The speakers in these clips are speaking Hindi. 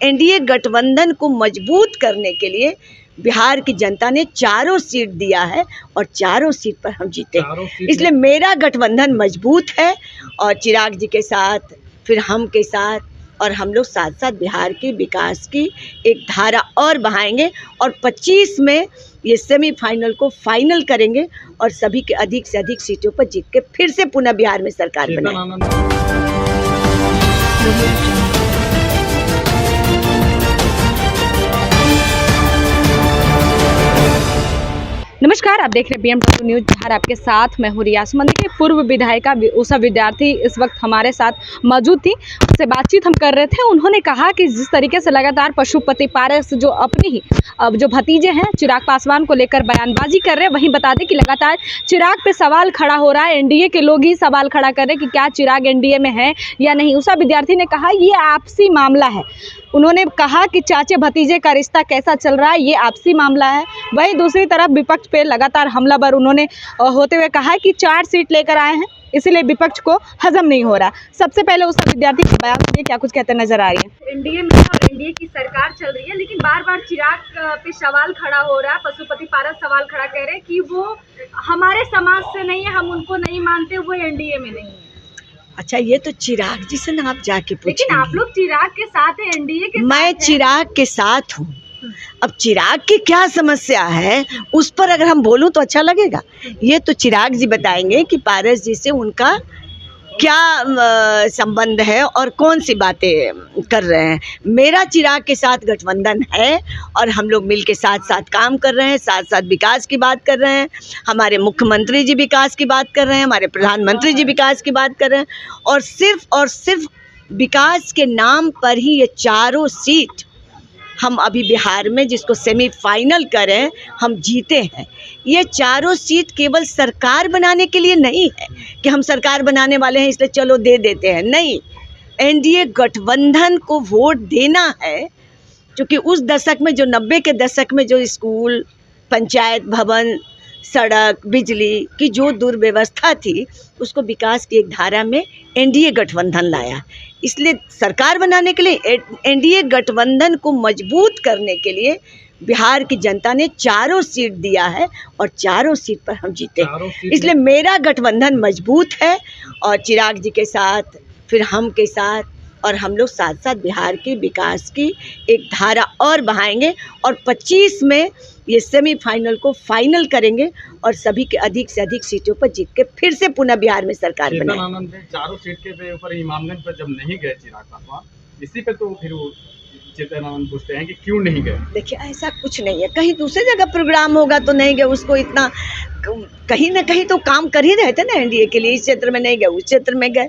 एनडीए गठबंधन को मजबूत करने के लिए बिहार की जनता ने चारों सीट दिया है और चारों सीट पर हम जीते। इसलिए मेरा गठबंधन मजबूत है और चिराग जी के साथ, फिर हम के साथ, और हम लोग साथ साथ बिहार के विकास की एक धारा और बढ़ाएंगे और 25 में ये सेमीफाइनल को फाइनल करेंगे और सभी के अधिक से अधिक सीटों पर जीत के फिर से पुनः बिहार में सरकार बनाएंगे। नमस्कार, आप देख रहे हैं BMW न्यूज बिहार। आपके साथ मैं हूँ रिया सुमन। देखिए, पूर्व विधायिका उषा विद्यार्थी इस वक्त हमारे साथ मौजूद थी। उससे बातचीत हम कर रहे थे। उन्होंने कहा कि जिस तरीके से लगातार पशुपति पारस जो अपनी ही जो भतीजे हैं चिराग पासवान को लेकर बयानबाजी कर रहे हैं, वहीं बता दें कि लगातार चिराग पे सवाल खड़ा हो रहा है। एनडीए के लोग ही सवाल खड़ा कर रहे हैं कि क्या चिराग एनडीए में है या नहीं। उषा विद्यार्थी ने कहा ये आपसी मामला है। उन्होंने कहा कि चाचे भतीजे का रिश्ता कैसा चल रहा है, ये आपसी मामला है। वहीं दूसरी तरफ विपक्ष पे लगातार हमलावर उन्होंने होते हुए कहा कि 4 सीट लेकर आए हैं, इसीलिए विपक्ष को हजम नहीं हो रहा। सबसे पहले उस विद्यार्थी के बयान से क्या कुछ कहते नजर आ रही है। एनडीए में और एनडीए की सरकार चल रही है, लेकिन बार बार चिराग पे सवाल खड़ा हो रहा है। पशुपति पारस सवाल खड़ा कर रहे हैं कि वो हमारे समाज से नहीं है, हम उनको नहीं मानते, वो एनडीए में नहीं है। अच्छा, ये तो चिराग जी से ना आप जाके पूछें। लेकिन आप लोग चिराग के साथ है, एनडीए के साथ। मैं चिराग के साथ हूँ। अब चिराग की क्या समस्या है उस पर अगर हम बोलूं तो अच्छा लगेगा। ये तो चिराग जी बताएंगे कि पारस जी से उनका क्या संबंध है और कौन सी बातें कर रहे हैं। मेरा चिराग के साथ गठबंधन है और हम लोग मिल के साथ साथ काम कर रहे हैं, साथ साथ विकास की बात कर रहे हैं। हमारे मुख्यमंत्री जी विकास की बात कर रहे हैं, हमारे प्रधानमंत्री जी विकास की बात कर रहे हैं और सिर्फ विकास के नाम पर ही ये चारों सीट हम अभी बिहार में जिसको सेमीफाइनल करें हम जीते हैं। ये चारों सीट केवल सरकार बनाने के लिए नहीं है कि हम सरकार बनाने वाले हैं इसलिए चलो दे देते हैं, नहीं। एनडीए गठबंधन को वोट देना है, क्योंकि उस दशक में जो 90 के दशक में जो स्कूल, पंचायत भवन, सड़क, बिजली की जो दुर्व्यवस्था थी उसको विकास की एक धारा में एनडीए गठबंधन लाया। इसलिए सरकार बनाने के लिए एनडीए गठबंधन को मजबूत करने के लिए बिहार की जनता ने चारों सीट दिया है और चारों सीट पर हम जीते। इसलिए मेरा गठबंधन मजबूत है और चिराग जी के साथ, फिर हम के साथ, और हम लोग साथ साथ बिहार के विकास की एक धारा और बढ़ाएंगे और 25 में ये सेमीफाइनल को फाइनल करेंगे और सभी के अधिक से अधिक सीटों पर जीत के फिर से पुनः बिहार में सरकार बनाएंगे। चारों सीट के ऊपर इमामगंज पर जब नहीं गए चिराग पासवान, इसी पे तो फिर वो चेतनानंद पूछते हैं कि क्यों नहीं गए। देखिए, ऐसा कुछ नहीं है। कहीं दूसरी जगह प्रोग्राम होगा तो नहीं गए, उसको इतना कहीं ना कहीं तो काम कर ही रहे थे ना एनडीए के लिए। इस क्षेत्र में नहीं गए, उस क्षेत्र में गए।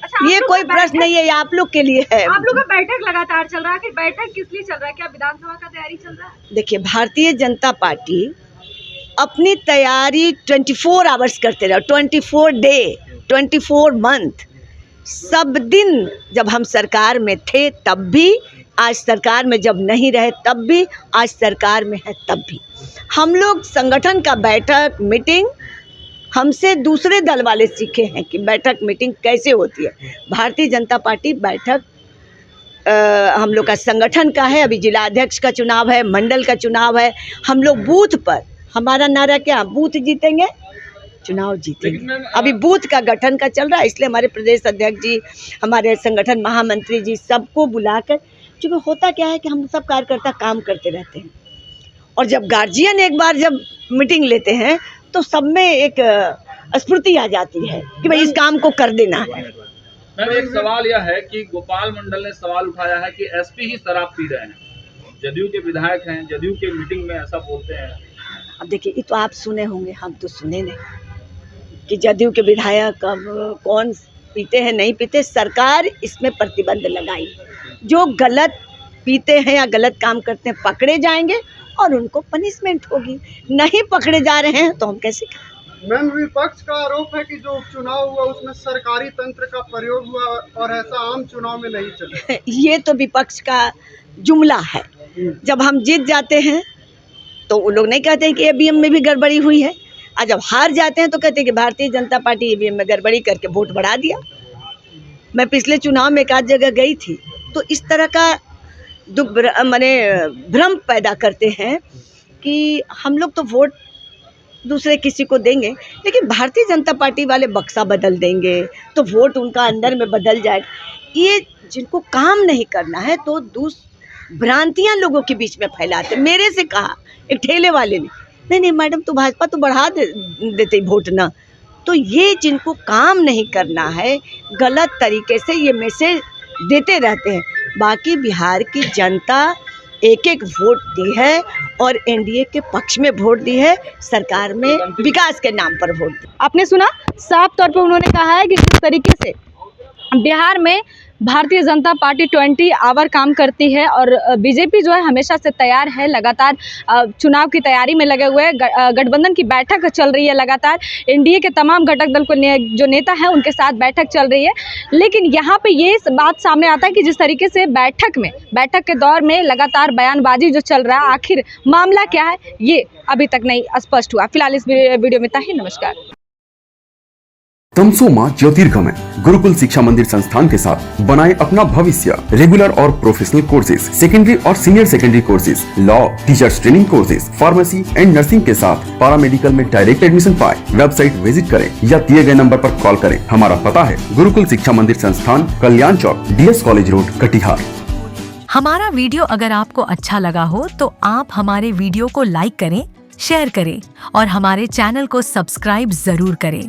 अच्छा, ये कोई प्रश्न नहीं है, ये आप लोग के लिए है। आप लोग का बैठक लगातार चल रहा है, कि बैठक किस लिए चल रहा है? क्या विधानसभा का तैयारी चल रहा है? देखिए, भारतीय जनता पार्टी अपनी तैयारी 24 आवर्स करते रहे, 24 डे, 24 मंथ, सब दिन। जब हम सरकार में थे तब भी, आज सरकार में जब नहीं रहे तब भी, आज सरकार में है तब भी। हम लोग संगठन का बैठक मीटिंग हमसे दूसरे दल वाले सीखे हैं कि बैठक मीटिंग कैसे होती है। भारतीय जनता पार्टी बैठक हम लोग का संगठन का है। अभी जिला अध्यक्ष का चुनाव है, मंडल का चुनाव है। हम लोग बूथ पर, हमारा नारा क्या, बूथ जीतेंगे चुनाव जीतेंगे। अभी बूथ का गठन का चल रहा है, इसलिए हमारे प्रदेश अध्यक्ष जी, हमारे संगठन महामंत्री जी, सबको बुलाकर, क्योंकि होता क्या है कि हम सब कार्यकर्ता काम करते रहते हैं और जब गार्जियन एक बार जब मीटिंग लेते हैं तो सब में एक स्फूर्ति आ जाती है कि भाई इस काम को कर देना है। मैम, एक सवाल यह है कि गोपाल मंडल ने सवाल उठाया है कि एसपी ही शराब पी रहे हैं। जदयू के विधायक हैं, जदयू के मीटिंग में ऐसा बोलते हैं। अब देखिए, ये तो आप सुने होंगे, हम तो सुने नहीं कि जदयू के विधायक अब कौन पीते हैं नहीं पीते। सरकार इसमें प्रतिबंध लगाई। जो गलत पीते हैं या गलत काम करते हैं पकड़े जाएंगे और उनको पनिशमेंट होगी। नहीं पकड़े जा रहे हैं तो हम कैसे करें। मैम, विपक्ष का आरोप है कि जो उपचुनाव हुआ उसमें सरकारी तंत्र का प्रयोग हुआ और ऐसा आम चुनाव में नहीं चला। ये तो विपक्ष का जुमला है। जब हम जीत जाते हैं तो वो लोग नहीं कहते हैं कि ईवीएम में भी गड़बड़ी हुई है, और जब हार जाते हैं तो कहते हैं कि भारतीय जनता पार्टी ईवीएम में गड़बड़ी करके वोट बढ़ा दिया। मैं पिछले चुनाव में एक आध जगह गई थी तो इस तरह का माने भ्रम पैदा करते हैं कि हम लोग तो वोट दूसरे किसी को देंगे, लेकिन भारतीय जनता पार्टी वाले बक्सा बदल देंगे तो वोट उनका अंदर में बदल जाएगा। ये जिनको काम नहीं करना है तो भ्रांतियां लोगों के बीच में फैलाते। मेरे से कहा एक ठेले वाले ने, नहीं मैडम तो भाजपा तो बढ़ा देते वोट ना। तो ये जिनको काम नहीं करना है गलत तरीके से ये मैसेज देते रहते हैं। बाकी बिहार की जनता एक एक वोट दी है और एनडीए के पक्ष में वोट दी है, सरकार में विकास के नाम पर वोट दी। आपने सुना, साफ तौर पे उन्होंने कहा है कि जिस तरीके से बिहार में भारतीय जनता पार्टी 20 आवर काम करती है और बीजेपी जो है हमेशा से तैयार है, लगातार चुनाव की तैयारी में लगे हुए हैं। गठबंधन की बैठक चल रही है लगातार, एनडीए के तमाम घटक दल को जो नेता हैं उनके साथ बैठक चल रही है। लेकिन यहाँ पे ये बात सामने आता है कि जिस तरीके से बैठक के दौर में लगातार बयानबाजी जो चल रहा है, आखिर मामला क्या है ये अभी तक नहीं स्पष्ट हुआ। फिलहाल इस वीडियो में इतना ही। नमस्कार। तमसोमा ज्योतिर्गमय गुरुकुल शिक्षा मंदिर संस्थान के साथ बनाए अपना भविष्य। रेगुलर और प्रोफेशनल कोर्सेज, सेकेंडरी और senior secondary courses, law, teachers training courses, pharmacy and nursing के साथ पैरामेडिकल में डायरेक्ट एडमिशन पाए। वेबसाइट विजिट करें या दिए गए नंबर पर कॉल करें। हमारा पता है गुरुकुल शिक्षा मंदिर संस्थान, कल्याण चौक, DS कॉलेज रोड, कटिहार। हमारा वीडियो अगर आपको अच्छा लगा हो तो आप हमारे वीडियो को लाइक करें, शेयर करें और हमारे चैनल को सब्सक्राइब जरूर करें।